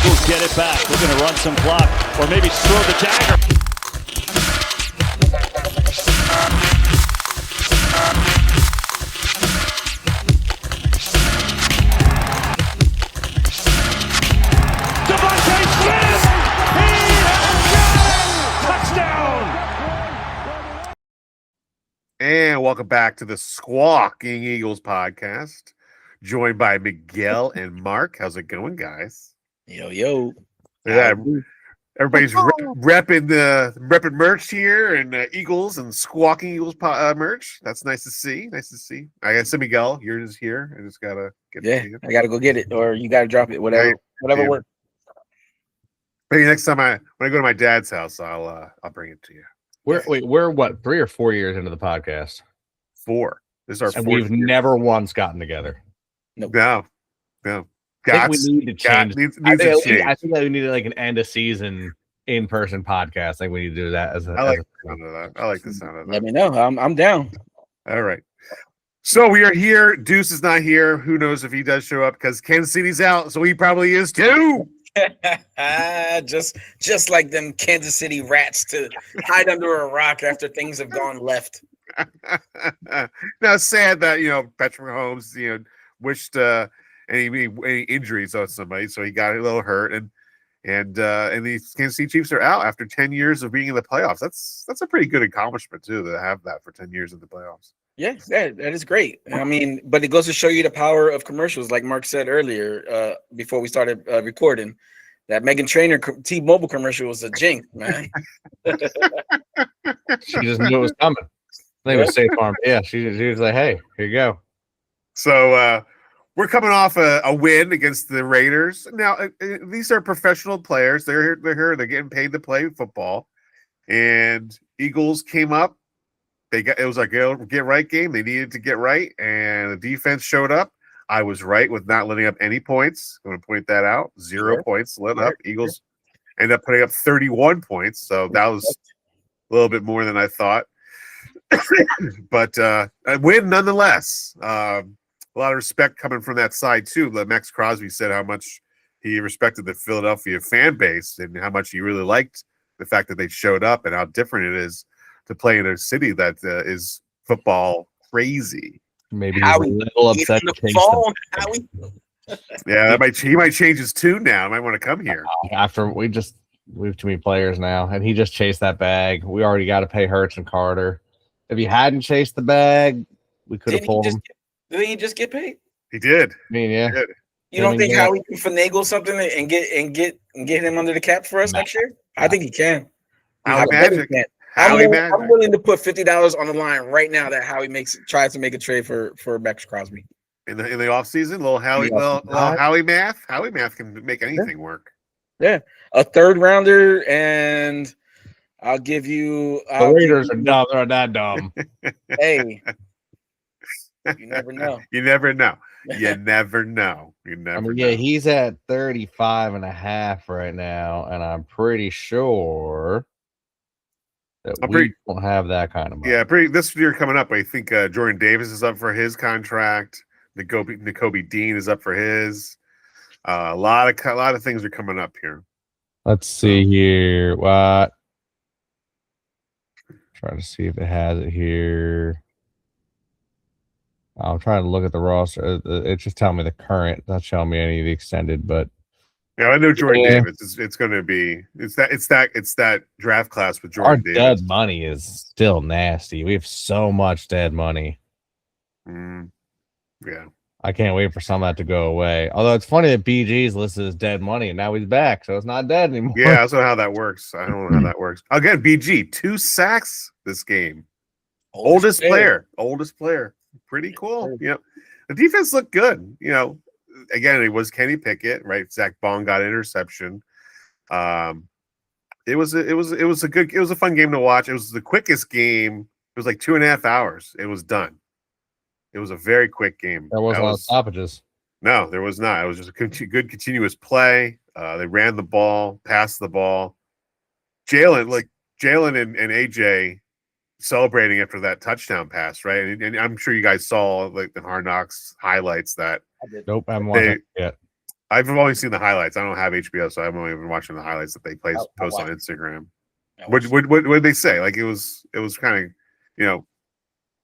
Eagles get it back. We're going to run some clock, or maybe throw the dagger. And welcome back to the Squawking Eagles Podcast, joined by Miguel and Mark. How's it going, guys? Yo. Yeah, everybody's repping merch here, and Eagles and Squawking Eagles merch. That's nice to see. I guess Miguel, yours is here. I just gotta get it. I gotta go get it, or you gotta drop it. Whatever works. Maybe next time when I go to my dad's house, I'll bring it to you. We're what, 3 or 4 years into the podcast? 4. This is our and 4th we've year. never once gotten together. No. I think we need to change. I think that we need like an end of season in-person podcast. I think we need to do that. I like the sound of that. Let me know. I'm down. All right. So we are here. Deuce is not here. Who knows if he does show up, because Kansas City's out, so he probably is too. just like them Kansas City rats to hide under a rock after things have gone left. Now it's sad that Patrick Mahomes wished any injuries on somebody, so he got a little hurt, and the Kansas City Chiefs are out after 10 years of being in the playoffs. That's a pretty good accomplishment too, to have that for 10 years in the playoffs. Yes, that is great. I mean, but it goes to show you the power of commercials, like Mark said earlier, before we started recording. That Megan Trainor T-Mobile commercial was a jinx, man. She just knew it was coming. I think it was State Farm. Yeah, she was like, "Hey, here you go." So we're coming off a win against the Raiders. Now these are professional players. They're here. They're getting paid to play football. And Eagles came up. It was like a get right game. They needed to get right, and the defense showed up. I was right with not letting up any points. I'm going to point that out. 0 points let up. Eagles end up putting up 31 points, so that was a little bit more than I thought. But a win nonetheless. A lot of respect coming from that side too. Max Crosby said how much he respected the Philadelphia fan base and how much he really liked the fact that they showed up and how different it is to play in a city that is football crazy. Maybe he's a little upset. Yeah, he might change his tune now. I might want to come here. After we have too many players now, and he just chased that bag. We already got to pay Hurts and Carter. If he hadn't chased the bag, we could have pulled him. Did he just get paid? He did. I mean, yeah. You don't think Howie can finagle something and get him under the cap for us next year? I think he can. I'm willing to put $50 on the line right now that Howie tries to make a trade for Max Crosby in the offseason. Little Howie math. Howie math can make anything work. Yeah, a 3rd rounder, and I'll give you. The Raiders are dumb. They're not dumb. Hey, you never know. You never know. Yeah, he's at 35.5 right now, and I'm pretty sure that we don't have that kind of money. Yeah, this year coming up, I think Jordan Davis is up for his contract. Nakobe Dean is up for his. A lot of things are coming up here. Let's see here. What? Try to see if it has it here. I'm trying to look at the roster. It's just telling me the current. Not showing me any of the extended, but yeah, I know Jordan Davis. It's going to be it's that draft class with Jordan Davis. Our dead money is still nasty. We have so much dead money. Yeah, I can't wait for some of that to go away. Although it's funny that BG's listed as dead money, and now he's back, so it's not dead anymore. Yeah, that's not how that works. I don't know how that works. Again, BG 2 sacks this game. Oldest player. Pretty cool. The defense looked good. Again, it was Kenny Pickett, right? Zach Bond got interception. It was a fun game to watch. It was the quickest game. It was like 2.5 hours. It was done. It was a very quick game. There wasn't a lot of stoppages. No, there was not. It was just a good continuous play. They ran the ball, passed the ball. Jalen and AJ celebrating after that touchdown pass, right? And I'm sure you guys saw like the Hard Knocks highlights that. Nope, I haven't watched it yet. I've only seen the highlights. I don't have HBO, so I've only been watching the highlights that they post on Instagram. What did they say? Like it was kind of,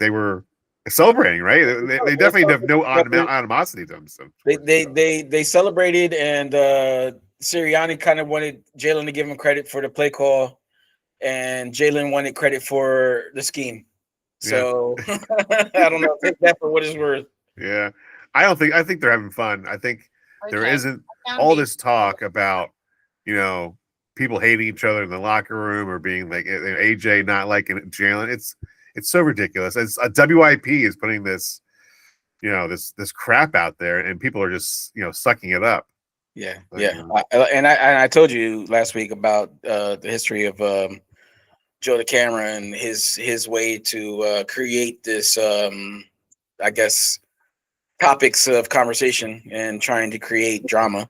they were celebrating, right? They definitely have no animosity to them. So they celebrated, and Sirianni kind of wanted Jalen to give him credit for the play call, and Jalen wanted credit for the scheme. So I don't know. Take that for what it's worth. Yeah, I think they're having fun. I think there isn't all this talk about, people hating each other in the locker room or being like AJ not liking Jalen. It's so ridiculous. It's WIP is putting this, this crap out there, and people are just sucking it up. Yeah, I told you last week about the history of Joe the Camera and his way to create this, I guess, topics of conversation and trying to create drama.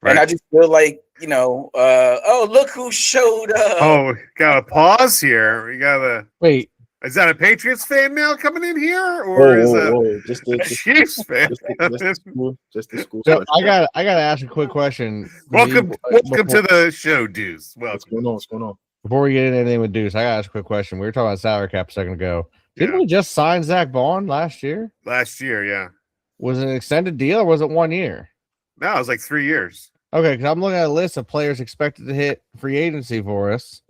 Right. And I just feel like, oh, look who showed up. Oh, got to pause here. We got to wait. Is that a Patriots fan now coming in here, or is that just a Chiefs fan? Just the school. So I got to ask a quick question. Welcome to the show, Deuce. Welcome. What's going on? Before we get into anything with Deuce, I got to ask a quick question. We were talking about salary cap a second ago. Didn't we just sign Zach Vaughn last year? Last year, yeah. Was it an extended deal or was it 1 year? No, it was like 3 years. Okay, because I'm looking at a list of players expected to hit free agency for us.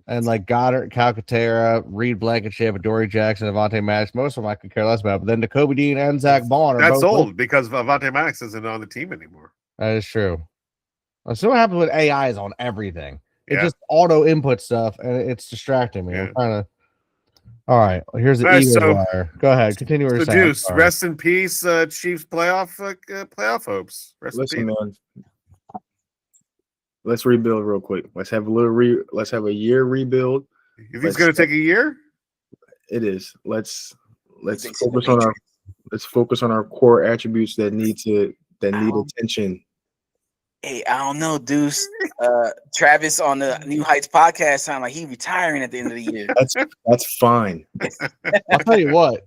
And like Goddard, Calcaterra, Reed Blankenship, Adoree Jackson, Avonte Maddox, most of them I could care less about. But then Nakobe Dean and Zach Vaughn are that's both old because Avonte Maddox isn't on the team anymore. That is true. So what happens with AI is on everything. It just auto input stuff, and it's distracting me. I'm trying to. All right, here's the Eagles wire. Go ahead, continue. So Deuce, rest in peace, Chiefs playoff hopes. Listen, man. Let's rebuild real quick. Let's have a year rebuild. You think it's going to take a year? It is. Let's focus on our core attributes that need attention. Hey, I don't know, Deuce. Travis on the New Heights podcast sound like he retiring at the end of the year. That's fine. I'll tell you what.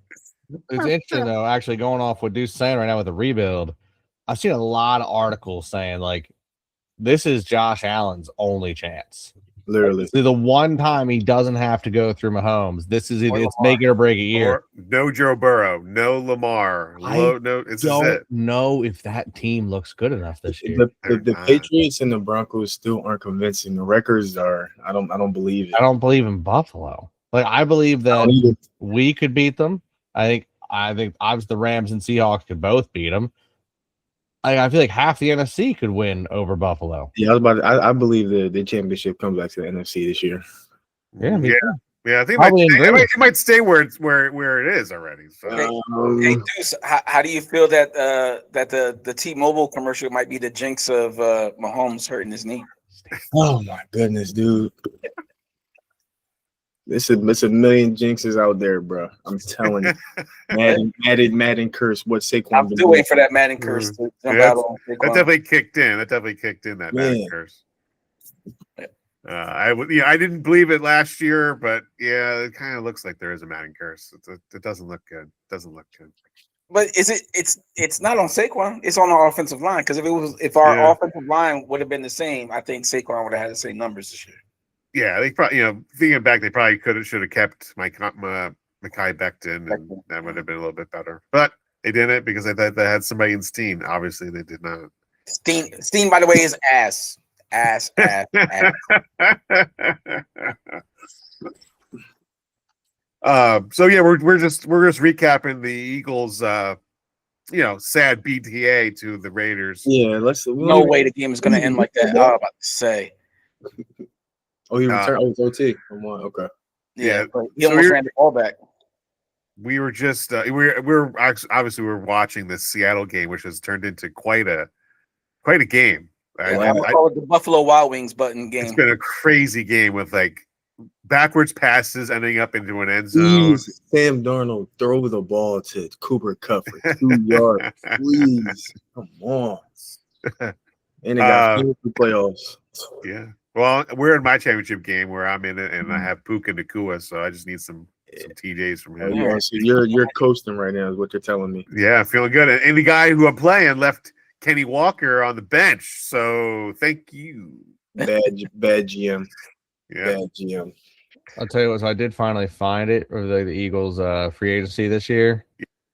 It's interesting though. Actually, going off what Deuce is saying right now with the rebuild, I've seen a lot of articles saying like this is Josh Allen's only chance. Literally, the one time he doesn't have to go through Mahomes. This is it's make it or break a year. No Joe Burrow, no Lamar. Don't know if that team looks good enough this year. The Patriots and the Broncos still aren't convincing. The records are. I don't believe it. I don't believe in Buffalo. Like I believe that we could beat them. I think obviously the Rams and Seahawks could both beat them. I feel like half the NFC could win over Buffalo. Yeah, I believe the championship comes back to the NFC this year. Yeah, I think it might stay where it is already. So. Hey, Deuce, how do you feel that the T-Mobile commercial might be the jinx of Mahomes hurting his knee? Oh my goodness, dude! It's a million jinxes out there, bro. I'm telling you, Madden curse. What Saquon? I'm still waiting for that Madden curse to jump out on Saquon. That definitely kicked in. That Madden curse. I didn't believe it last year, but yeah, it kind of looks like there is a Madden curse. It doesn't look good. But it's not on Saquon. It's on our offensive line because if our offensive line would have been the same, I think Saquon would have had the same numbers this year. Yeah, they probably, thinking back, they probably should have kept Mekhi Becton, and that would have been a little bit better. But they didn't because they thought they had somebody in Steen. Obviously, they did not. Steen, by the way, is ass. So yeah, we're just recapping the Eagles, sad BTA to the Raiders. Yeah, no way the game is going to end like that. I was about to say. Oh, he returned. It's OT. Okay. Yeah, he almost ran the ball back. We were just we're obviously we're watching the Seattle game, which has turned into quite a game. I call it the Buffalo Wild Wings button game. It's been a crazy game with like backwards passes ending up into an end zone. Please, Sam Darnold throw the ball to Cooper Kupp for 2 yards. Please, come on. And it got playoffs. Yeah. Well, we're in my championship game where I'm in it, and I have Puka Nacua, so I just need some TJs from him. Yeah, so you're coasting right now, is what you're telling me. Yeah, feeling good. And the guy who I'm playing left Kenny Walker on the bench. So thank you. Bad GM. Yeah. Bad GM. I'll tell you what. So I did finally find it for the Eagles free agency this year.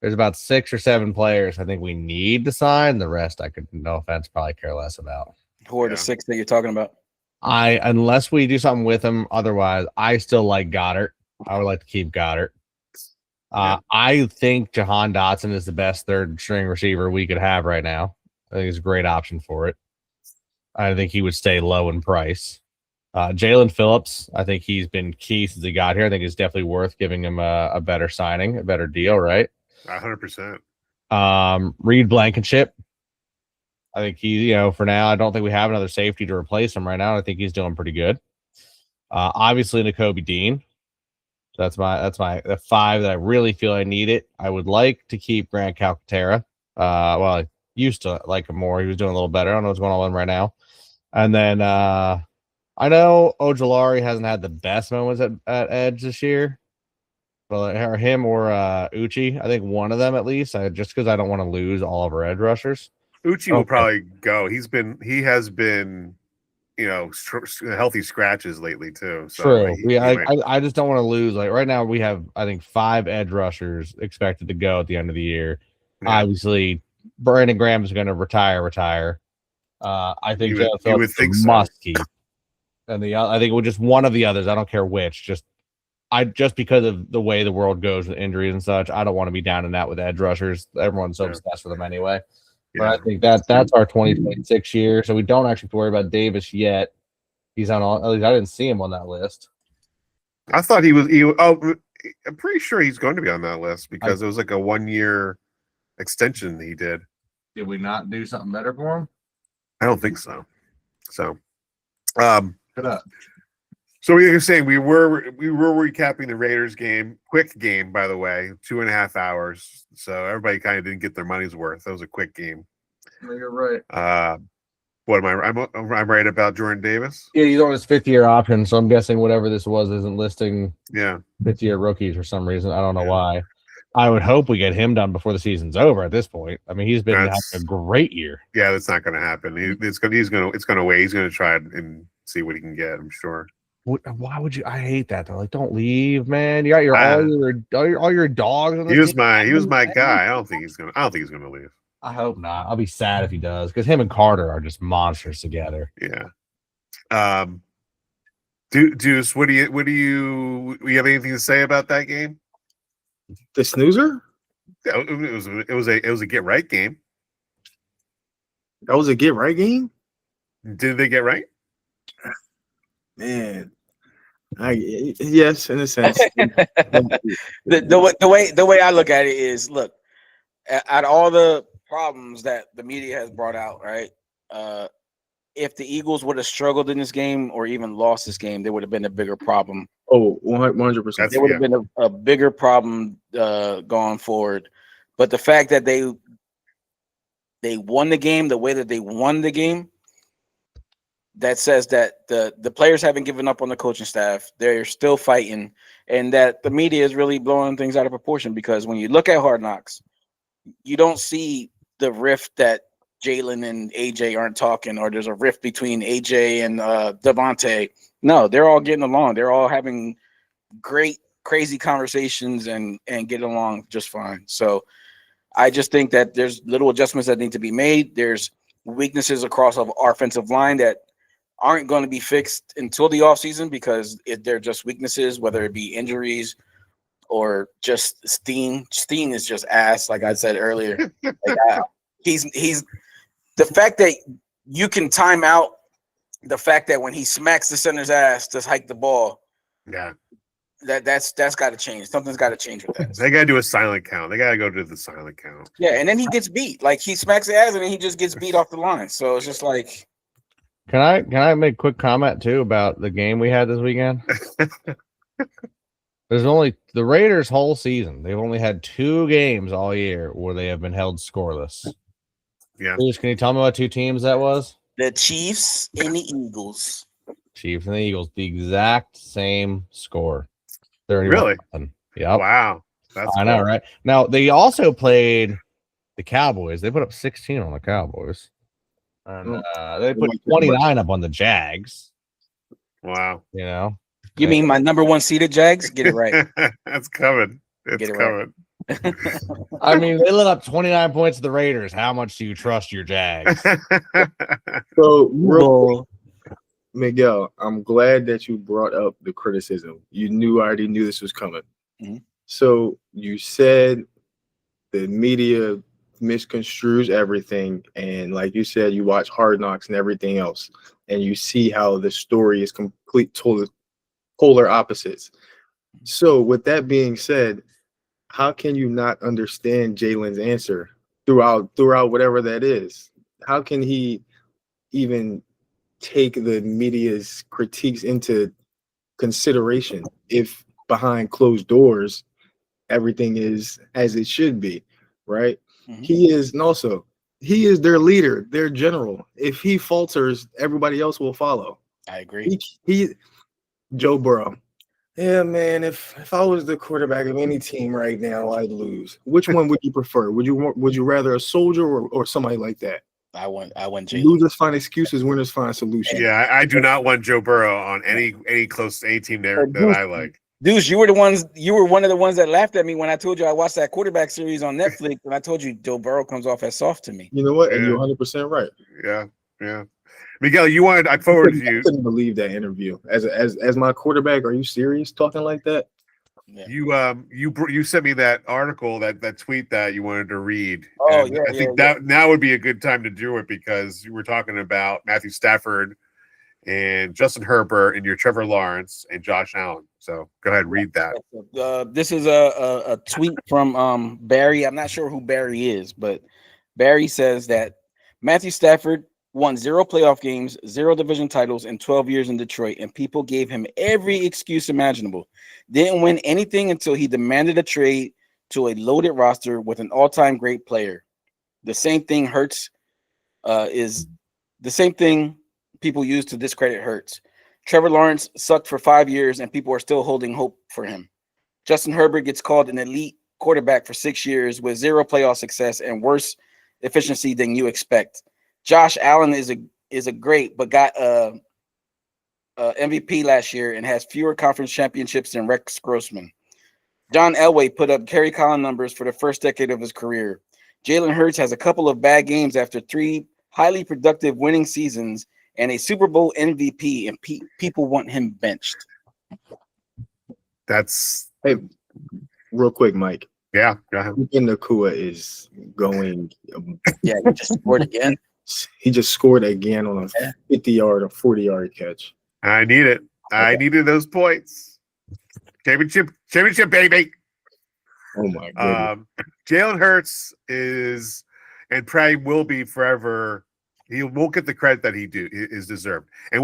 There's about 6 or 7 players I think we need to sign. The rest I could, no offense, probably care less about. Who are the 6 that you're talking about? Unless we do something with him, otherwise, I still like Goddard. I would like to keep Goddard. I think Jahan Dotson is the best third string receiver we could have right now. I think it's a great option for it. I think he would stay low in price. Jalen Phillips, I think he's been key since he got here. I think it's definitely worth giving him a better signing, a better deal, right? 100%. Reed Blankenship. I think he, for now, I don't think we have another safety to replace him right now. I think he's doing pretty good. Obviously, Nakobe Dean. That's the 5 that I really feel I need it. I would like to keep Grant Calcaterra. I used to like him more. He was doing a little better. I don't know what's going on with him right now. And then I know Ojolari hasn't had the best moments at edge this year. But him or Uchi, I think one of them at least. Just because I don't want to lose all of our edge rushers. Uchi will probably go. He has been, healthy scratches lately too. So true. I just don't want to lose. Like right now, we have I think 5 edge rushers expected to go at the end of the year. Yeah. Obviously, Brandon Graham is going to retire. I think you would think so. Must keep. And I think it was just one of the others. I don't care which. Just because of the way the world goes with injuries and such, I don't want to be down and out with edge rushers. Everyone's so obsessed with them anyway. But I think that's our 2026 year, so we don't actually have to worry about Davis yet. He's on all. At least I didn't see him on that list. I thought he was. I'm pretty sure he's going to be on that list because it was like a 1-year extension he did. Did we not do something better for him? I don't think so. So, Good up. So we were saying we were recapping the Raiders game. Quick game, by the way, 2.5 hours. So everybody kind of didn't get their money's worth. That was a quick game. You're right. What am I? I'm right about Jordan Davis. Yeah, he's on his 5th-year option. So I'm guessing whatever this was isn't listing. Yeah, 5th-year rookies for some reason. I don't know why. I would hope we get him done before the season's over. At this point, I mean, he's been having a great year. Yeah, that's not going to happen. It's going to wait. He's going to try and see what he can get. I'm sure. Why would you? I hate that though. Like, don't leave, man. You got all your dogs. On he was my guy. I don't think he's gonna leave. I hope not. I'll be sad if he does because him and Carter are just monsters together. Yeah. Deuce, what do you have anything to say about that game? The snoozer? It was a get right game. That was a get right game. Did they get right? Man, yes, in a sense. the way I look at it is, look, at all the problems that the media has brought out, right? If the Eagles would have struggled in this game or even lost this game, there would have been a bigger problem. Oh, 100%. There would have been a bigger problem going forward. But the fact that they won the game the way that they won the game, that says that the players haven't given up on the coaching staff. They're still fighting, and that the media is really blowing things out of proportion because when you look at Hard Knocks, you don't see the rift that Jalen and AJ aren't talking, or there's a rift between AJ and Devontae. No, they're all getting along. They're all having great, crazy conversations and getting along just fine. So I just think that there's little adjustments that need to be made. There's weaknesses across our offensive line that aren't going to be fixed until the offseason because they're just weaknesses, whether it be injuries or just Steen. Steen is just ass, like I said earlier. He's the fact that you can time out the fact that when he smacks the center's ass to hike the ball. Yeah. That's got to change. Something's got to change with that. They got to do a silent count. They got to go to the silent count. Yeah, and then he gets beat. Like he smacks the ass and then he just gets beat off the line. So it's just like. Can I make a quick comment too about the game we had this weekend? There's only the Raiders' whole season. They've only had 2 games all year where they have been held scoreless. Yeah. Bruce, can you tell me what 2 teams that was? The Chiefs and the Eagles. Chiefs and the Eagles, the exact same score. 31. Really? Yep. Wow. I know, right? Now they also played the Cowboys. They put up 16 on the Cowboys. And they They put might put 29 up on the Jags. Wow. You know, You mean my number one seeded Jags? Get it right. That's coming. It's Get it right. coming. I mean, they let up 29 points to the Raiders. How much do you trust your Jags? So, real quick, Miguel, I'm glad that you brought up the criticism. I already knew this was coming. Mhm. So you said the media misconstrues everything, and like you said, you watch Hard Knocks and everything else, and you see how the story is total polar opposites. So with that being said, how can you not understand Jalen's answer throughout whatever that is? How can he even take the media's critiques into consideration if behind closed doors everything is as it should be, right? Mhm. He is their leader, their general. If he falters, everybody else will follow. I agree. He Joe Burrow. Yeah, man. If I was the quarterback of any team right now, I'd lose. Which one would you prefer? Would you rather a soldier or somebody like that? I want Jalen. Losers find excuses, winners find solutions. Yeah, I do not want Joe Burrow on any close A team there that I like. Deuce, you were one of the ones that laughed at me when I told you I watched that quarterback series on Netflix, and I told you Joe Burrow comes off as soft to me. You know what? And Yeah. you're 100% right. Yeah. Miguel, I forwarded I you. couldn't believe that interview. As my quarterback, are you serious talking like that? Yeah. You sent me that article, that tweet that you wanted to read. Oh, And yeah, I think yeah. that now would be a good time to do it because you were talking about Matthew Stafford and Justin Herbert and your Trevor Lawrence and Josh Allen. So go ahead, read that. This is a tweet from Barry. I'm not sure who Barry is, but Barry says that Matthew Stafford won 0 playoff games, 0 division titles in 12 years in Detroit, and people gave him every excuse imaginable. Didn't win anything until he demanded a trade to a loaded roster with an all-time great player. The same thing is the same thing people use to discredit Hurts. Trevor Lawrence sucked for 5 years, and people are still holding hope for him. Justin Herbert gets called an elite quarterback for 6 years with 0 playoff success and worse efficiency than you expect. Josh Allen is a great, but got MVP last year and has fewer conference championships than Rex Grossman. John Elway put up Kerry Collins numbers for the first decade of his career. Jalen Hurts has a couple of bad games after 3 highly productive winning seasons and a Super Bowl MVP, and people want him benched. That's Hey, real quick, Mike. yeah. Go ahead. Nakua is going. Yeah, he just scored again. He just scored again on a 50-yard or 40-yard catch. I need it. I needed those points. Championship, baby. Oh my goodness. Jalen Hurts is and probably will be forever. He won't get the credit that he is deserved. And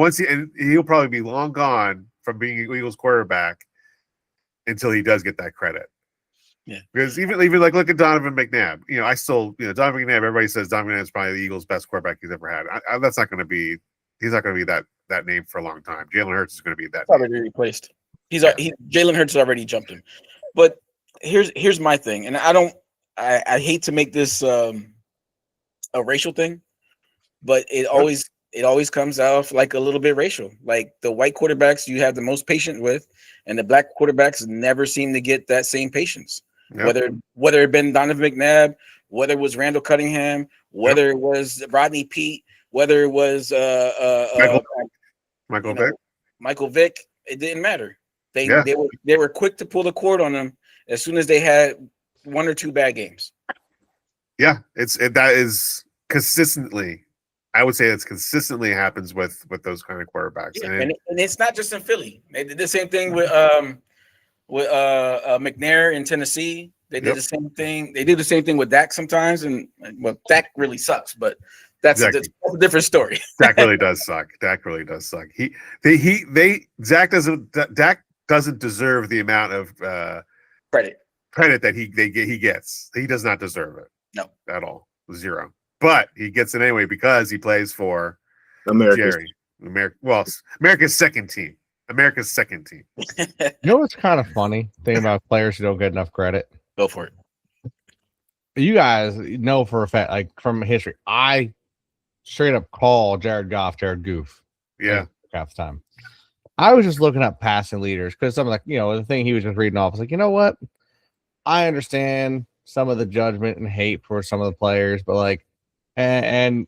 he'll probably be long gone from being an Eagles quarterback until he does get that credit. Yeah. Because even like look at Donovan McNabb. Donovan McNabb. Everybody says Donovan McNabb is probably the Eagles' best quarterback he's ever had. That's not going to be. He's not going to be that name for a long time. Jalen Hurts is going to be that. Already replaced. Jalen Hurts already jumped him. But here's my thing, and I hate to make this a racial thing, but it always comes out like a little bit racial. Like the white quarterbacks you have the most patience with, and the black quarterbacks never seem to get that same patience. Yep. Whether it been Donovan McNabb, whether it was Randall Cunningham, whether it was Rodney Peete, whether it was Michael Vick, it didn't matter. They were quick to pull the cord on them as soon as they had 1 or 2 bad games. Yeah, that is consistently. I would say it's consistently happens with those kind of quarterbacks. Yeah, and it's not just in Philly. They did the same thing with McNair in Tennessee. They did the same thing. They do the same thing with Dak sometimes, and Dak really sucks, but that's a different story. Dak really does suck. Dak doesn't deserve the amount of credit that he gets. He does not deserve it. No, at all. 0. But he gets it anyway because he plays for America's second team. America's second team. You know what's kind of funny thing about players who don't get enough credit? Go for it. you guys know for a fact, like from history, I straight up call Jared Goff Jared Goof. Yeah. Half the time. I was just looking up passing leaders because some of the thing he was just reading off was like, you know what? I understand some of the judgment and hate for some of the players, but like, and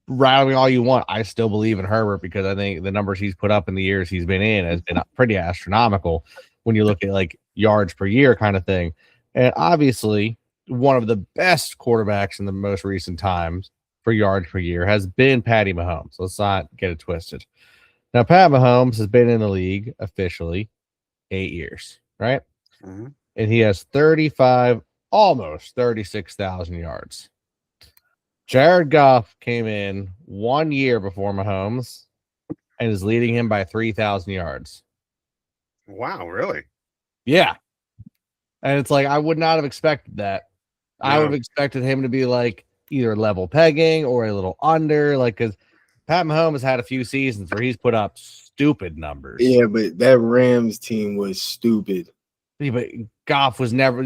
rattle me all you want, I still believe in Herbert because I think the numbers he's put up in the years he's been in has been pretty astronomical when you look at like yards per year kind of thing. And obviously, one of the best quarterbacks in the most recent times for yards per year has been Patty Mahomes. Let's not get it twisted. Now, Pat Mahomes has been in the league officially 8 years, right? Mm-hmm. And he has 35, almost 36,000 yards. Jared Goff came in 1 year before Mahomes and is leading him by 3,000 yards. Wow, really? Yeah. And it's like, I would not have expected that. No. I would have expected him to be like either level pegging or a little under, like, because Pat Mahomes had a few seasons where he's put up stupid numbers. Yeah, but that Rams team was stupid. Yeah, but Goff was never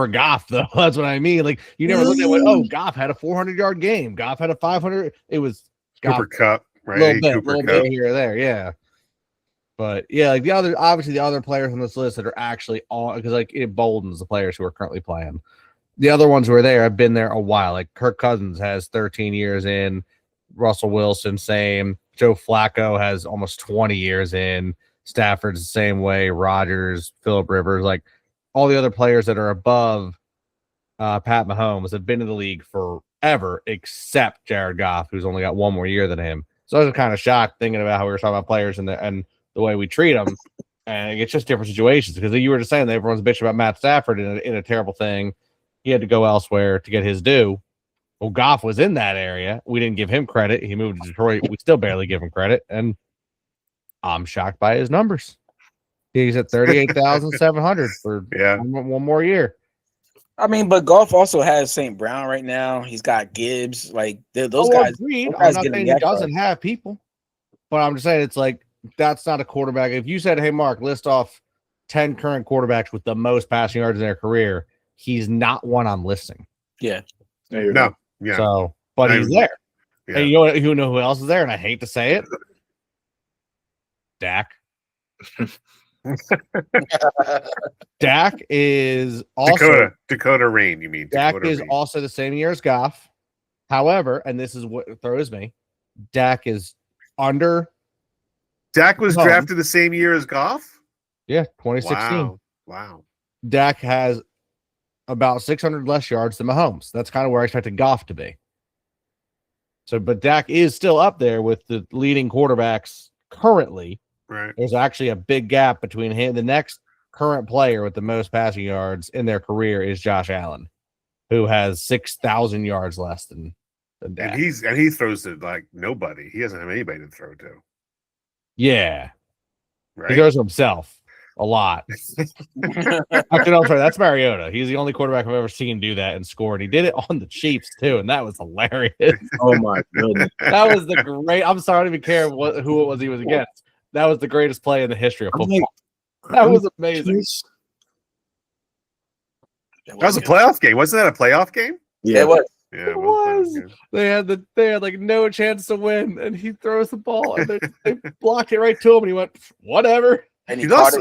Goff, though. That's what I mean. Like, you never looked at what, oh, Goff had a 400-yard game. Goff had a 500. It was Goff. Cooper Cup, right? Little bit here or there, yeah. But yeah, like the other players on this list that are actually on, because like it boldens the players who are currently playing. The other ones who are there have been there a while. Like Kirk Cousins has 13 years in. Russell Wilson, same. Joe Flacco has almost 20 years in. Stafford's the same way. Rodgers, Phillip Rivers, like all the other players that are above Pat Mahomes have been in the league forever, except Jared Goff, who's only got one more year than him. So I was kind of shocked thinking about how we were talking about players and the way we treat them. And it's just different situations because you were just saying that everyone's bitching about Matt Stafford in a terrible thing. He had to go elsewhere to get his due. Well, Goff was in that area. We didn't give him credit. He moved to Detroit. We still barely give him credit. And I'm shocked by his numbers. He's at 38,700 for one more year. I mean, but Goff also has St. Brown right now. He's got Gibbs. Like, those guys. Agreed. I'm not saying he doesn't have people. But I'm just saying it's like, that's not a quarterback. If you said, hey, Mark, list off 10 current quarterbacks with the most passing yards in their career, he's not one I'm listing. Yeah. No. Yeah. So, but he's there. Yeah. And you know who else is there? And I hate to say it. Dak. Dak is also Dakota Rain, you mean? Dak Dakota is Rain. also the same year as Goff. However, and this is what throws me, Dak is under. Dak was drafted the same year as Goff? Yeah, 2016. Wow. Dak has about 600 less yards than Mahomes. That's kind of where I expected Goff to be. So, but Dak is still up there with the leading quarterbacks currently. Right. There's actually a big gap between him. The next current player with the most passing yards in their career is Josh Allen, who has 6,000 yards less than Dak. And he throws to like nobody. He doesn't have anybody to throw to. Yeah. Right. He throws to himself a lot. Actually, no, I'm sorry. That's Mariota. He's the only quarterback I've ever seen do that and score. And he did it on the Chiefs, too. And that was hilarious. Oh, my goodness. That was the great. I'm sorry. I don't even care who it was he was against. That was the greatest play in the history of football. That was amazing. That was a playoff game. Wasn't that a playoff game? Yeah, it was. Yeah, It was. They had like no chance to win, and he throws the ball, and they blocked it right to him, and he went, whatever. And He's also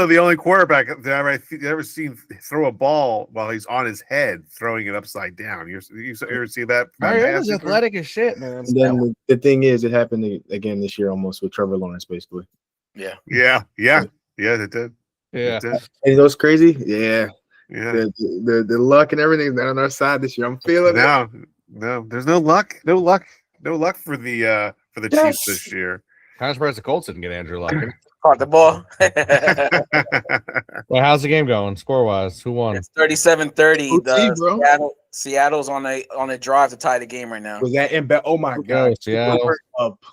the only quarterback that I've ever seen throw a ball while he's on his head, throwing it upside down. You ever see that? Mariota's athletic as shit, man. And then the thing is, it happened again this year almost with Trevor Lawrence, basically. Yeah. Yeah, it did. Yeah. It did. And those crazy? Yeah. Yeah. The luck and everything's not on our side this year. I'm feeling it. No, there's no luck for the Chiefs this year. Kind of surprised the Colts didn't get Andrew Luck. Caught the ball. Well, how's the game going score wise? Who won? It's 37-30. bro. Seattle's on a drive to tie the game right now. Was that in bet? Oh my god! Seattle.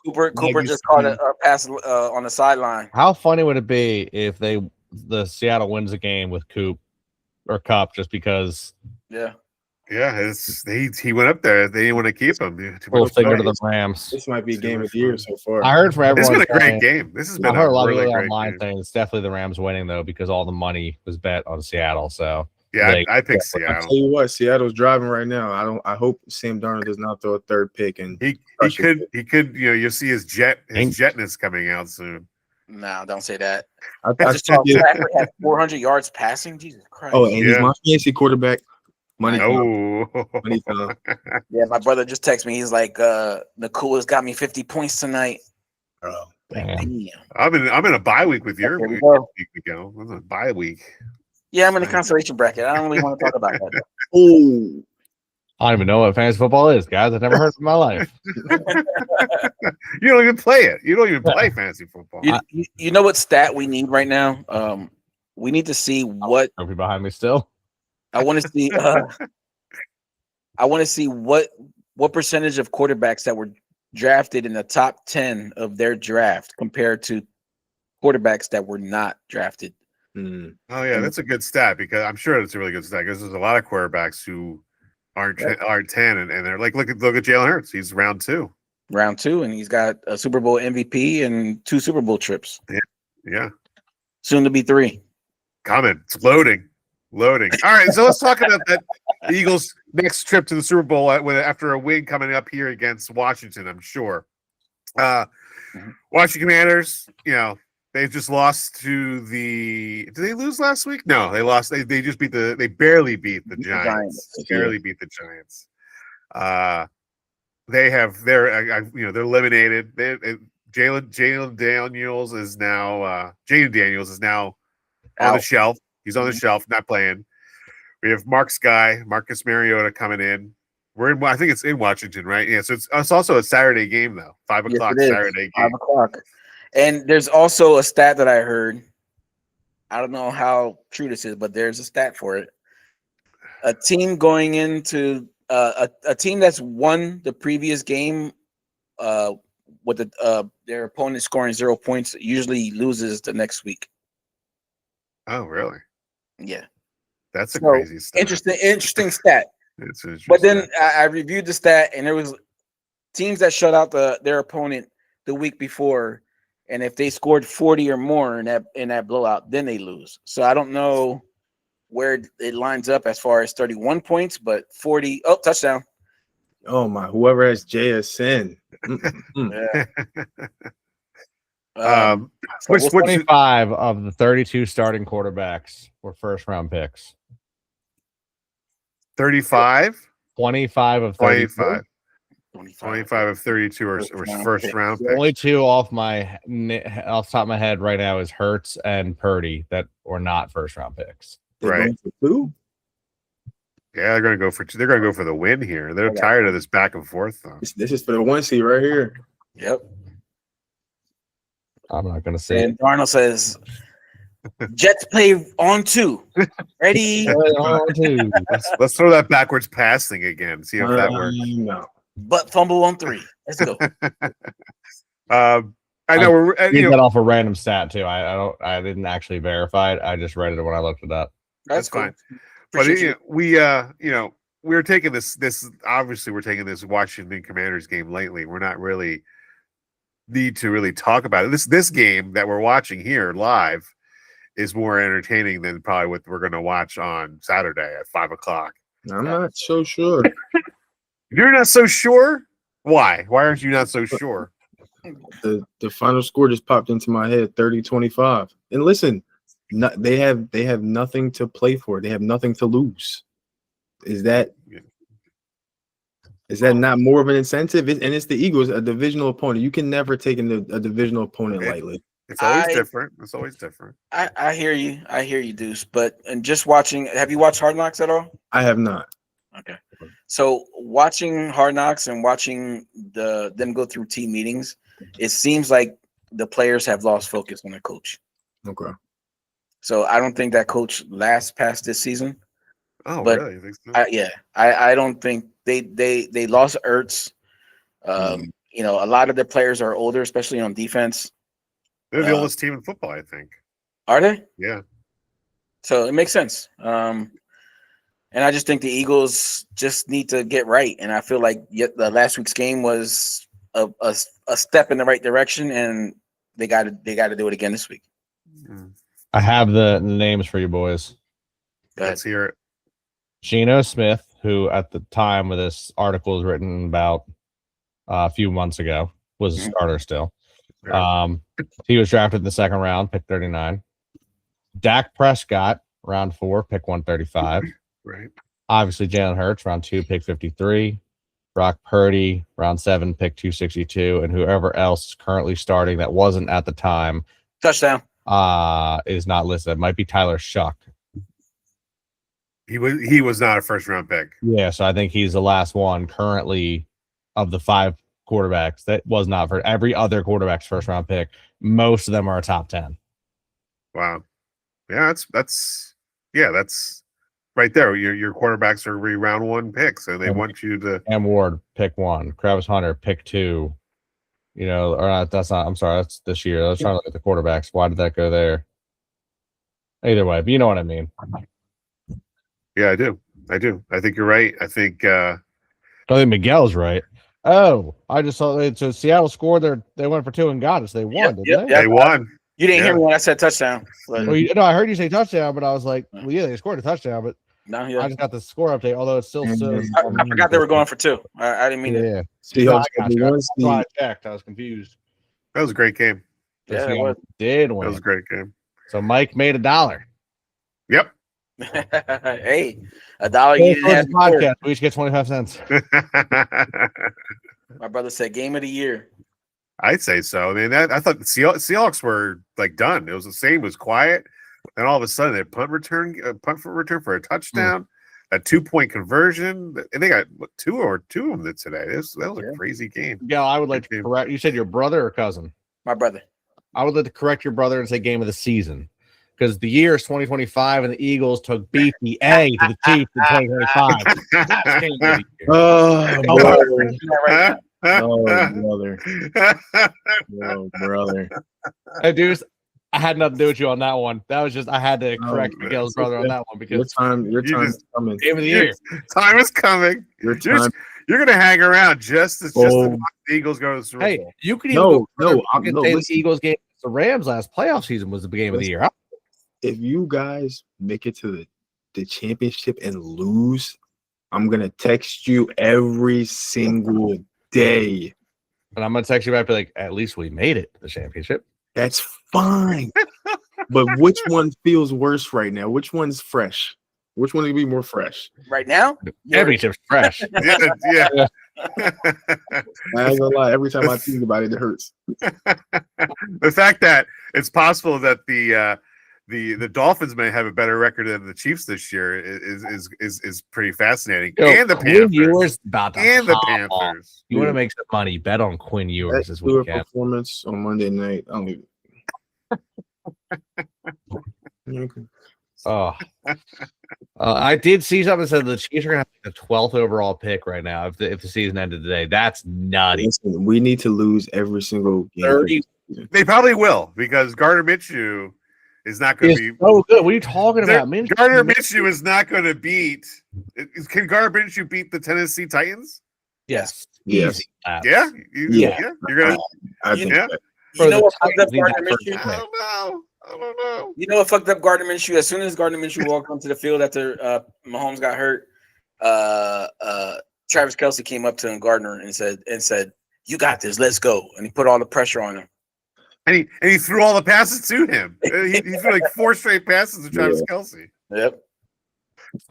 Cooper just caught a pass on the sideline. How funny would it be if the Seattle wins a game with Coop or Cup just because? Yeah. Yeah, he went up there. They didn't want to keep him. Full finger to the Rams. This might be game of the year so far. I heard from everyone. This has been a great game. This has been I heard a lot really of great online game. saying it's definitely the Rams winning though because all the money was bet on Seattle. So Yeah, I picked I tell Seattle. you what, Seattle's driving right now. I hope Sam Darnold does not throw a third pick and He could. You'll see his jetness coming out soon. No, don't say that. I Just saw Stafford had 400 yards passing. Jesus Christ. Oh, and he's my fantasy quarterback. Money time. Oh, Money time. Yeah, my brother just texted me. He's like, Nicole has got me 50 points tonight. Oh, Damn. I'm in a bye week with your There we week go. ago. I'm in a bye week. Yeah, I'm in the consolation bracket. I don't really want to talk about that. oh, I don't even know what fantasy football is, guys. I've never heard of it in my life. You don't even play it. You don't even play fantasy football. You know what stat we need right now? We need to see what Are we behind me still? I want to see. I want to see what percentage of quarterbacks that were drafted in the top 10 of their draft compared to quarterbacks that were not drafted. mm. Oh yeah, that's a good stat because I'm sure it's a really good stat because there's a lot of quarterbacks who aren't 10 and they're like look at Jalen Hurts. He's round 2. Round 2, and he's got a Super Bowl MVP and 2 Super Bowl trips. Yeah, Soon to be 3. coming. It's loading. All right, so let's talk about that Eagles' next trip to the Super Bowl after a win coming up here against Washington. I'm sure. Washington Commanders, they've just lost to the. Did they lose last week? No, they lost. They just They barely beat the Giants. Barely beat the Giants. They're eliminated. Jaden Daniels is now on the shelf. He's on the shelf, not playing. We have Marcus Mariota coming in. I think it's in Washington, right? Yeah. So it's also a Saturday game though. 5 o'clock Saturday game. 5 o'clock. And there's also a stat that I heard. I don't know how true this is, but there's a stat for it. A team going into a team that's won the previous game with their opponent scoring 0 points usually loses the next week. Oh, really? Yeah. That's a crazy stat. Interesting stat. It's interesting. But then I reviewed the stat, and there was teams that shut out their opponent the week before, and if they scored 40 or more in that blowout, then they lose. So I don't know where it lines up as far as 31 points, but 40. Oh, touchdown. Oh my! Whoever has JSN. Yeah. Which 25 of the 32 starting quarterbacks were first round picks. 35? 25 of 32. 25 of 32 are first round picks. The only two off the top of my head right now is Hurts and Purdy that were not first round picks. Right. Who? Yeah, they're gonna go for the win here. They're tired of this back and forth though. This is for the 1 seed right here. Yep. I'm not gonna say And Darnold says, Jets play on 2. Ready? Let's throw that backwards passing again. See if that works. No. Butt fumble on 3. Let's go. I know we're get that off a random stat too. I didn't actually verify it. I just read it when I looked it up. that's cool. fine. But we're taking this obviously we're taking this Washington Commanders game lately. We're not really need to really talk about it. This game that we're watching here live is more entertaining than probably what we're going to watch on Saturday at 5 o'clock. I'm not so sure. You're not so sure? Why? Why aren't you not so sure? The final score just popped into my head, 30-25. And listen, they have nothing to play for. They have nothing to lose. Is that not more of an incentive? And it's the Eagles, a divisional opponent. You can never take a divisional opponent lightly. It's always different. It's always different. I hear you. I hear you, Deuce. But and just watching, have you watched Hard Knocks at all? I have not. Okay. So watching Hard Knocks and watching them go through team meetings, it seems like the players have lost focus on their coach. Okay. So I don't think that coach lasts past this season. Oh, but really? You think so? I don't think they lost Ertz. A lot of their players are older, especially on defense. They're the oldest team in football, I think. Are they? Yeah. So it makes sense. And I just think the Eagles just need to get right. And I feel like the last week's game was a step in the right direction, and they got to do it again this week. Mm. I have the names for you boys. Let's hear it. Geno Smith, who at the time of this article was written about a few months ago, was a starter still. He was drafted in the second round, pick 39. Dak Prescott, round 4, pick 135. Right. Obviously, Jalen Hurts, round 2, pick 53. Brock Purdy, round 7, pick 262. And whoever else is currently starting that wasn't at the time Touchdown. is not listed. It might be Tyler Shuck. He was not a first round pick. Yeah, so I think he's the last one currently of the 5 quarterbacks that was not for every other quarterback's first round pick. Most of them are a top 10. Wow. Yeah, that's right there. Your quarterbacks are round 1 picks, and they want you to. Cam Ward, pick 1. Travis Hunter, pick 2. You know, or not, that's not. I'm sorry, that's this year. I was trying to look at the quarterbacks. Why did that go there? Either way, but you know what I mean. Yeah, I do. I think you're right. I think. I think Miguel's right. Oh, I just saw it. So Seattle scored. They went for 2 and got us. They won, didn't they? They won. You didn't hear me when I said touchdown. But... Well, no, I heard you say touchdown, but I was like, well, yeah, they scored a touchdown, but no, I just got the score update. Although it's still so. I forgot they were going for 2. I didn't mean it. Yeah. Seahawks That's why I checked. I was confused. That was a great game. Yeah, it was. Did win. That was a great game. So Mike made $1. Yep. Hey, $1 you didn't have to podcast. We each get 25 cents. My brother said game of the year. I'd say so. I mean, I thought the Seahawks were like done. It was the same. It was quiet, and all of a sudden, they punt for return for a touchdown, a 2-point conversion, and they got two of them today. That was a crazy game. Yeah, I would like to correct. You said your brother or cousin? My brother. I would like to correct your brother and say game of the season. Because the year is 2025 and the Eagles took BPA to the Chiefs in 2025. Brother. Hey, dudes, I had nothing to do with you on that one. That was just I had to correct Miguel's brother on that one because your time is coming. Game of the year. Time is coming. You're gonna hang around just to watch the Eagles go to the Super Bowl. Hey, you could even say the Eagles game the Rams last playoff season was the game of the year. If you guys make it to the championship and lose, I'm gonna text you every single day. And I'm gonna text you back, be like, at least we made it to the championship. That's fine. But which one feels worse right now? Which one's fresh? Which one would be more fresh? Right now? Championship's fresh. Yeah. I ain't gonna lie, every time I think about it, it hurts. The fact that it's possible that the Dolphins may have a better record than the Chiefs this year is pretty fascinating. And the Panthers. The Panthers. You want to make some money? Bet on Quinn Ewers this weekend. Performance on Monday night. I did see something that said the Chiefs are going to have the 12th overall pick right now if the season ended today. That's nutty. Listen, we need to lose every single game. 30. They probably will because Gardner Minshew is not going to be so good. What are you talking about? Gardner Minshew is not going to beat. Can Gardner Minshew beat the Tennessee Titans? Yes. Yes. Yeah. You're gonna. You know what fucked up Gardner Minshew? I don't know. You know what fucked up Gardner Minshew? As soon as Gardner Minshew walked onto the field after Mahomes got hurt, Travis Kelce came up to him, Gardner, and said, "You got this. Let's go." And he put all the pressure on him. And he threw all the passes to him. He threw like 4 straight passes to Travis Kelce. Yep.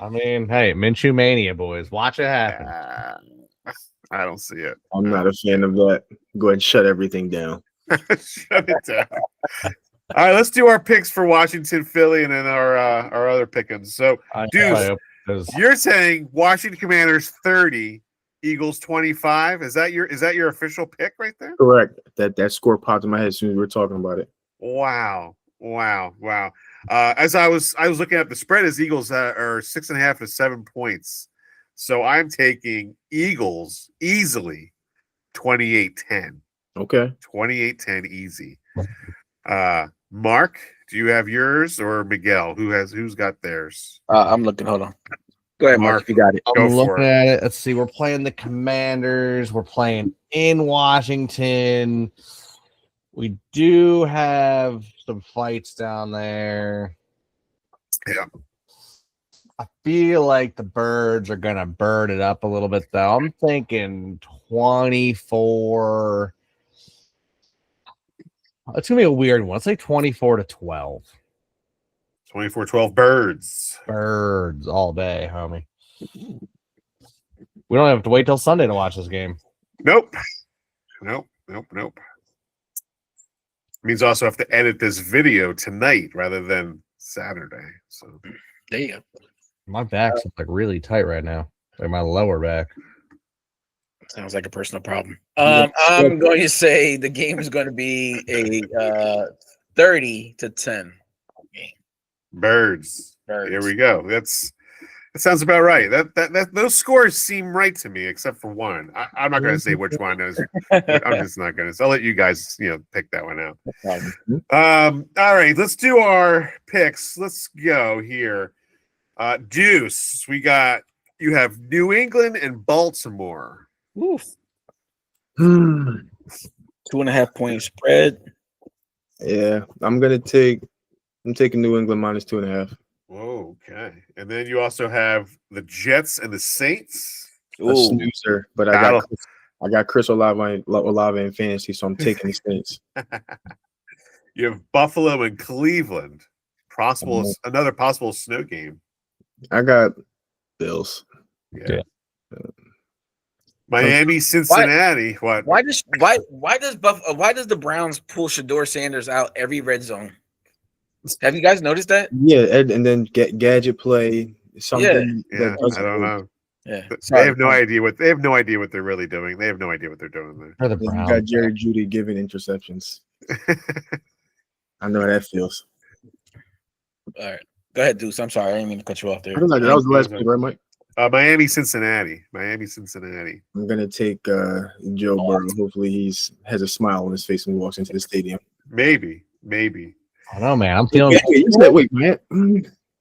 I mean, hey, Minshew mania, boys. Watch it happen. I don't see it. I'm not a fan of that. Go ahead and shut everything down. Shut it down. All right, let's do our picks for Washington, Philly, and then our other pick'ems. So, Deuce, you're saying Washington Commanders 30, Eagles 25. Is that your official pick right there? Correct. That score popped in my head as soon as we were talking about it. Wow. As I was looking at the spread, as Eagles are 6.5 to 7 points. So I'm taking Eagles easily 28-10. Okay. 28-10 easy. Mark, do you have yours or Miguel? Who's got theirs? I'm looking. Hold on. Go ahead, Mark. You got it. I'm looking at it. Let's see. We're playing the Commanders. We're playing in Washington. We do have some fights down there. Yeah. I feel like the Birds are gonna bird it up a little bit, though. I'm thinking 24. It's gonna be a weird one. Let's say 24-12. 24-12 Birds. Birds all day, homie. We don't have to wait till Sunday to watch this game. Nope. Means also have to edit this video tonight rather than Saturday. So There you go. My back's like really tight right now. Like my lower back. Sounds like a personal problem. I'm going to say the game is going to be a 30-10 game. Birds. Here we go. That sounds about right. That those scores seem right to me, except for one. I'm not going to say which one is. I'm just not going to. I'll let you guys, pick that one out. All right, let's do our picks. Let's go here. Deuce, you have New England and Baltimore. Oof. 2.5 point spread. Yeah, I'm taking New England minus 2.5. Whoa, okay. And then you also have the Jets and the Saints. A snoozer, but I got Chris Olave in fantasy, so I'm taking the Saints. You have Buffalo and Cleveland. Another possible snow game. I got Bills. Yeah. Miami, Cincinnati. What? Why does the Browns pull Shador Sanders out every red zone? Have you guys noticed that? Yeah, and then gadget play something. Yeah, I don't know. Yeah, they have no idea what they're really doing. They have no idea what they're doing there. For the You Browns. got Jerry Jeudy giving interceptions. I know how that feels. All right, go ahead, Deuce. I'm sorry, I didn't mean to cut you off there. I feel like that was the last pick, right, Mike? Miami, Cincinnati. I'm gonna take Joe Burrow. Hopefully, he has a smile on his face when he walks into the stadium. Maybe. I don't know, man. I'm feeling. Wait, man.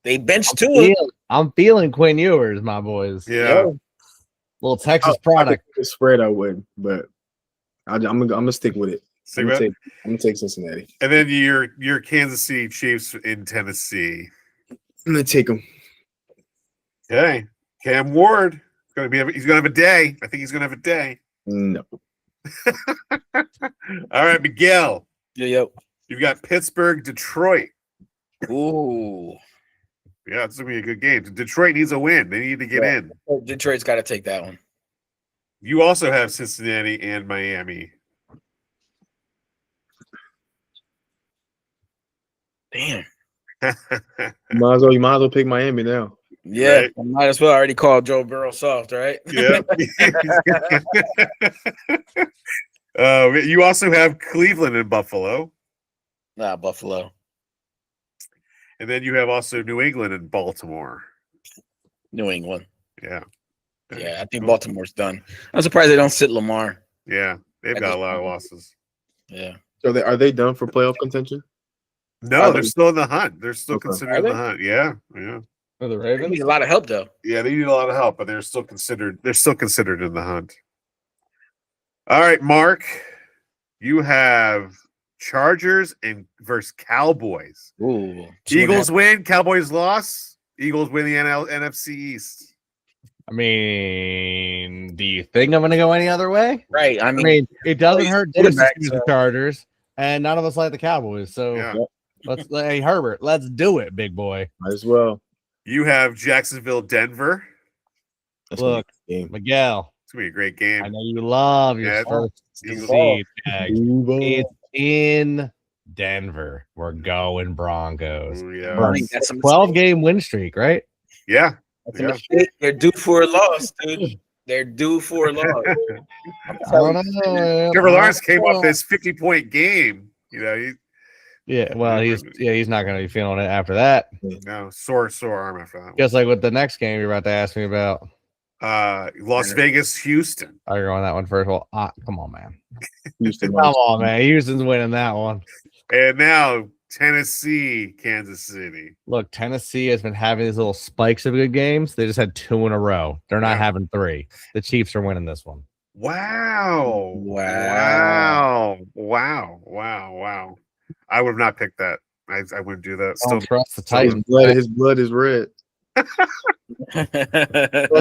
They benched Tua. I'm feeling Quinn Ewers, my boys. Yeah. Little Texas product. The spread I would, but I'm gonna stick with it. I'm gonna take Cincinnati. And then your Kansas City Chiefs in Tennessee. I'm gonna take them. Okay. Cam Ward he's gonna have a day. I think he's gonna have a day. No. All right, Miguel. Yo. You've got Pittsburgh, Detroit. Ooh. Yeah, it's gonna be a good game. Detroit needs a win. They need to get in. Detroit's got to take that one. You also have Cincinnati and Miami. Damn. You might as well pick Miami now. Yeah, Right. I might as well already call Joe Burrow soft, right? Yeah. You also have Cleveland and Buffalo. Nah, Buffalo. And then you have also New England and Baltimore. New England. Yeah. Yeah, I think Baltimore's done. I'm surprised they don't sit Lamar. Yeah. They've got a lot of losses. Yeah. So are they done for playoff contention? No, they're still in the hunt. They're still Okay. considered in the hunt. Yeah. For the They Ravens. need a lot of help though. Yeah, they need a lot of help, but they're still considered in the hunt. All right, Mark. You have Chargers versus Cowboys. Ooh. Eagles win, Cowboys loss. Eagles win the NFC East. I mean, do you think I'm going to go any other way? Right. I I mean, mean, it doesn't hurt Deuce to quarterback, choose so- the Chargers, and none of us like the Cowboys. So Yeah. hey, Herbert, let's do it, big boy. Might as well. You have Jacksonville, Denver. That's Look, a good game. Miguel, It's gonna be a great game. I know you love your Yeah, first Eagles. seed, Jags. Duval. It's in Denver. We're going Broncos. Ooh, yeah. I think that's a 12-game win streak, right? Yeah. That's a mistake. They're due for a loss, dude. They're due for a loss. I don't know. Man. Trevor Lawrence came off this 50-point game. He's not going to be feeling it after that. Sore arm after that. Just like with the next game you're about to ask me about. Las Vegas, Houston. Oh, you're on that one first. Well, come on, man. Houston Come on, man. Houston's winning that one. And now Tennessee, Kansas City. Look, Tennessee has been having these little spikes of good games. They just had 2 in a row. They're not having 3. The Chiefs are winning this one. Wow. I would have not picked that. I wouldn't do that. Don't Still, trust the Titans. His blood is red. Well,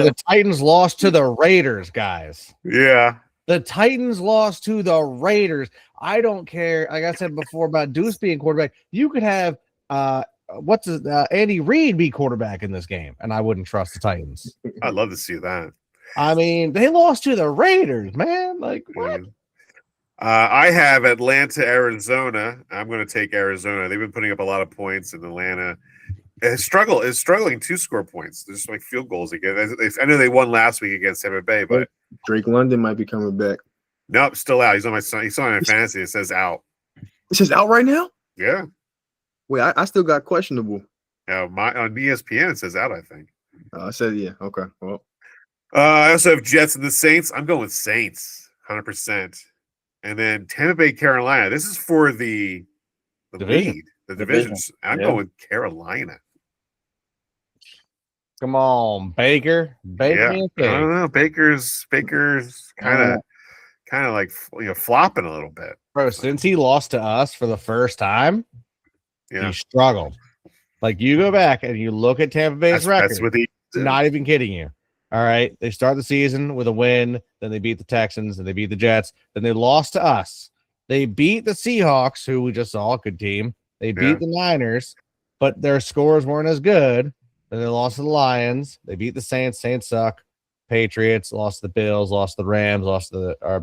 the Titans lost to the Raiders, guys. Yeah. The Titans lost to the Raiders. I don't care. Like I said before about Deuce being quarterback, you could have Andy Reid be quarterback in this game, and I wouldn't trust the Titans. I'd love to see that. I mean, they lost to the Raiders, man. Like what? I have Atlanta, Arizona. I'm going to take Arizona. They've been putting up a lot of points in Atlanta. Is struggling to score points. There's just like field goals again. I know they won last week against Tampa Bay, but Drake London might be coming back. nope, still out. He's on my fantasy. It says out. This is out right now? Yeah. Wait, I still got questionable. On ESPN it says out, I think. I said, yeah. Okay. Well, I also have Jets and the Saints. I'm going with Saints, 100%. And then Tampa Bay, Carolina. This is for the Division. lead, the divisions. I'm going with Carolina. Come on, Baker. Yeah. I don't know. Baker's kind of like flopping a little bit. Bro, since he lost to us for the first time, Yeah. he struggled. Like you go back and you look at Tampa Bay's record. That's what he did. Not even kidding you. All right. They start the season with a win. Then they beat the Texans. And they beat the Jets. Then they lost to us. They beat the Seahawks, who we just saw, a good team. They beat the Niners, but their scores weren't as good. Then they lost to the Lions. They beat the Saints. Saints suck. Patriots lost to the Bills, lost to the Rams,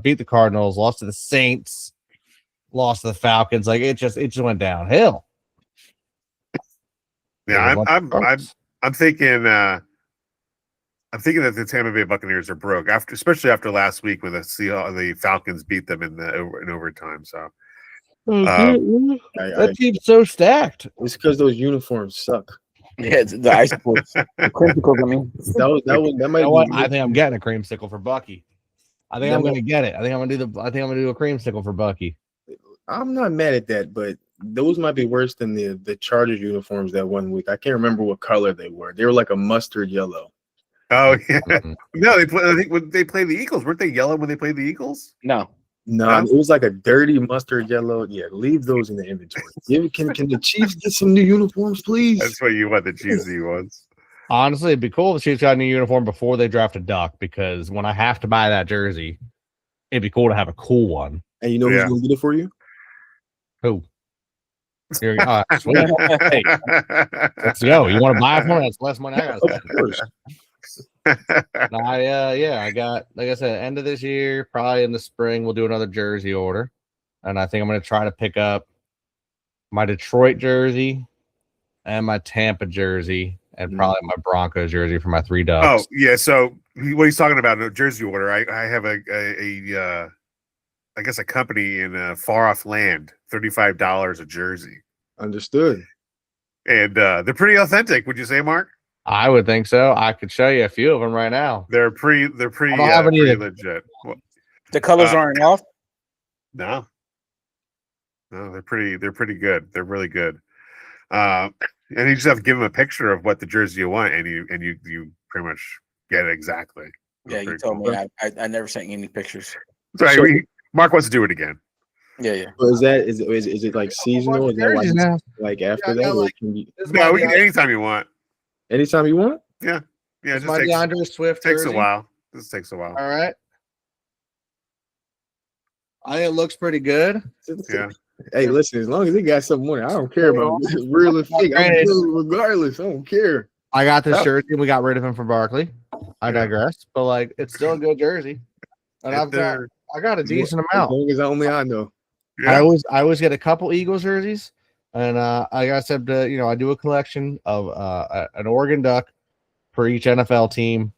beat the Cardinals, lost to the Saints, lost to the Falcons. Like it just went downhill. Yeah, I'm thinking that the Tampa Bay Buccaneers are broke especially after last week when the Falcons beat them in overtime. So that team's so stacked. it's because those uniforms suck. Yeah, the icicles, the creamsicles. I mean, that might. You know what? I think I'm getting a creamsicle for Bucky. I think I'm going to get it. I think I'm going to do a creamsicle for Bucky. I'm not mad at that, but those might be worse than the Chargers uniforms that 1 week. I can't remember what color they were. They were like a mustard yellow. Oh yeah, no, I think when they played the Eagles, weren't they yellow when they played the Eagles? no. It was like a dirty mustard yellow. Yeah, leave those in the inventory. Can the Chiefs get some new uniforms, please? That's what you want, the cheesy ones. Honestly, it'd be cool if the Chiefs got a new uniform before they draft a Duck, because when I have to buy that jersey, it'd be cool to have a cool one. And you know who's going to get it for you? Who? Here we go. Sweet. Hey, let's go. You want to buy it for me? That's less money I got to spend. I got, like I said, end of this year, probably in the spring, we'll do another jersey order. And I think I'm going to try to pick up my Detroit jersey and my Tampa jersey and probably my Broncos jersey for my 3 Ducks. Oh, yeah. So what he's talking about, a jersey order, I have a I guess a company in a far off land, $35 a jersey. Understood. And they're pretty authentic, would you say, Mark? I would think so. I could show you a few of them right now. They're pretty I don't have any pretty of legit. Well, The colors aren't off. no, they're pretty good. They're really good. And you just have to give them a picture of what the jersey you want, and you pretty much get it exactly. Yeah, you told me. I never sent you any pictures. Sorry, Mark wants to do it again. Yeah. So is it like seasonal? Is that like after that? Or can you, No, we can anytime you want. anytime you want? Yeah. It's It my DeAndre Swift takes jersey. a while. This takes a while. All right. I think it looks pretty good. Yeah. Hey, listen, as long as they got some money, I don't care about real and fake. I'm good regardless. I don't care. I got this jersey and we got rid of him for Barkley. I digress, but like it's still a good jersey. And I got a decent As amount. long as only I know. Yeah. I always get a couple Eagles jerseys, and like I said, I do a collection of an Oregon Duck for each NFL team.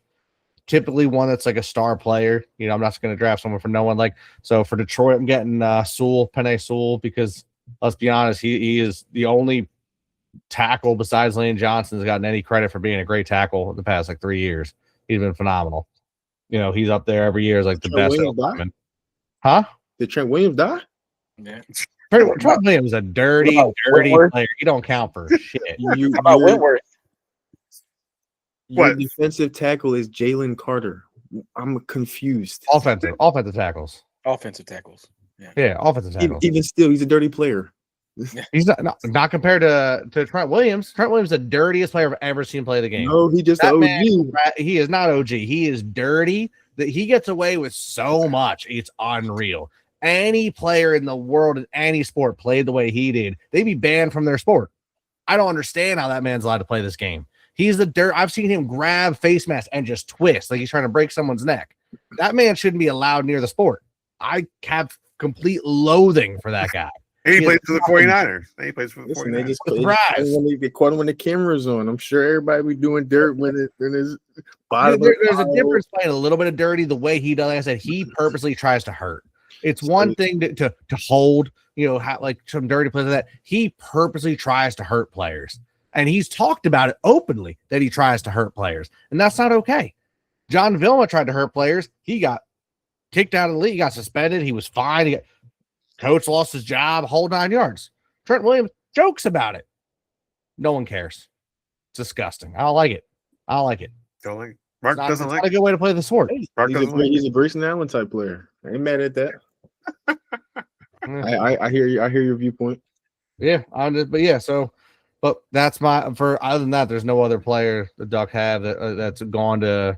Typically one that's like a star player. I'm not just going to draft someone for no one. Like so for Detroit, I'm getting Penei Sewell, because let's be honest, he is the only tackle besides Lane Johnson that's gotten any credit for being a great tackle in the past 3 years. He's been phenomenal. He's up there every year as like the best. Huh? Did Trent Williams die? Yeah. Trent Williams is a dirty player. He don't count for shit. How about Whitworth? Your What? defensive tackle is Jalen Carter. I'm confused. Offensive tackles. Offensive tackles. Yeah, offensive tackles. Even still, he's a dirty player. He's not compared to Trent Williams. Trent Williams is the dirtiest player I've ever seen play the game. No, he just That OG. man, he is not OG. He is dirty. That he gets away with so much. It's unreal. Any player in the world in any sport played the way he did, they'd be banned from their sport. I don't understand how that man's allowed to play this game. He's the dirt. I've seen him grab face mask and just twist like he's trying to break someone's neck. That man shouldn't be allowed near the sport. I have complete loathing for that guy. And he plays for the 49ers. And he plays for the Listen, 49ers. they just when they caught him when the camera's on. I'm sure everybody be doing dirt when it in his bottom. There's a difference playing a little bit of dirty the way he does. Like I said, he purposely tries to hurt. It's one thing to hold, like some dirty plays like that. He purposely tries to hurt players. And he's talked about it openly that he tries to hurt players. And that's not okay. John Vilma tried to hurt players. He got kicked out of the league. He got suspended. He was fine. Coach lost his job, whole 9 yards. Trent Williams jokes about it. No one cares. It's disgusting. I don't like it. Don't like. Mark doesn't like. It's not a good way to play the sport. Mark doesn't like. He's a Grayson Allen type player. I ain't mad at that. I hear you. I hear your viewpoint. Yeah, but that's other than that, there's no other player the Ducks have that's gone to,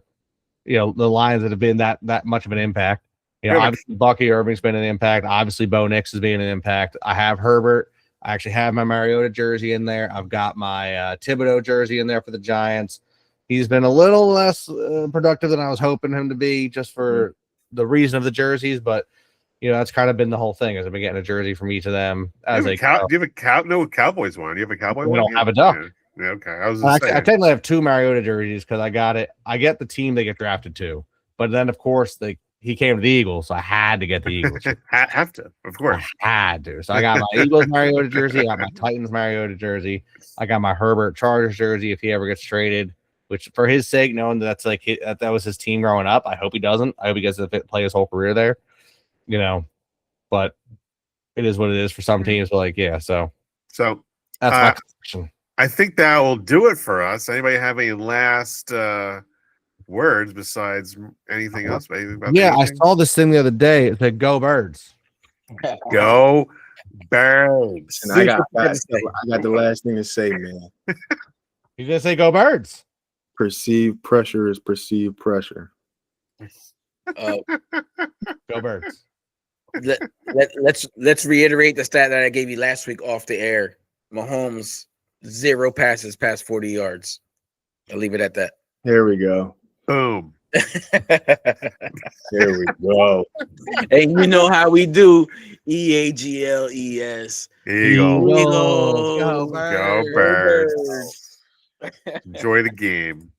the Lions that have been that much of an impact. Obviously Bucky Irving's been an impact. Obviously Bo Nix has been an impact. I have Herbert. I actually have my Mariota jersey in there. I've got my Thibodeau jersey in there for the Giants. He's been a little less productive than I was hoping him to be, just for the reason of the jerseys. But that's kind of been the whole thing. Is I've been getting a jersey from each of them. Do you have a no Cowboys one? Do you have a Cowboy one? I don't have a Duck. Yeah, okay. I technically have two Mariota jerseys because I got it. I get the team they get drafted to, but then of course he came to the Eagles, so I had to get the Eagles. Have to, of course. I had to. So I got my Eagles Mariota jersey. I got my Titans Mariota jersey. I got my Herbert Chargers jersey if he ever gets traded. Which, for his sake, knowing that that was his team growing up, I hope he doesn't. I hope he gets to play his whole career there. But it is what it is for some teams. But so that's my question. I think that will do it for us. Anybody have any last words besides anything else? I saw this thing the other day. It said "Go Birds." Go Birds. And I got the last thing to say, man. You gonna say "Go Birds"? Perceived pressure is perceived pressure. Go Birds. Let's reiterate the stat that I gave you last week off the air. Mahomes 0 passes past 40 yards. I'll leave it at that. There we go. Boom. There we go. And you know how we do. EAGLES. Eagles. Go Birds. Enjoy the game.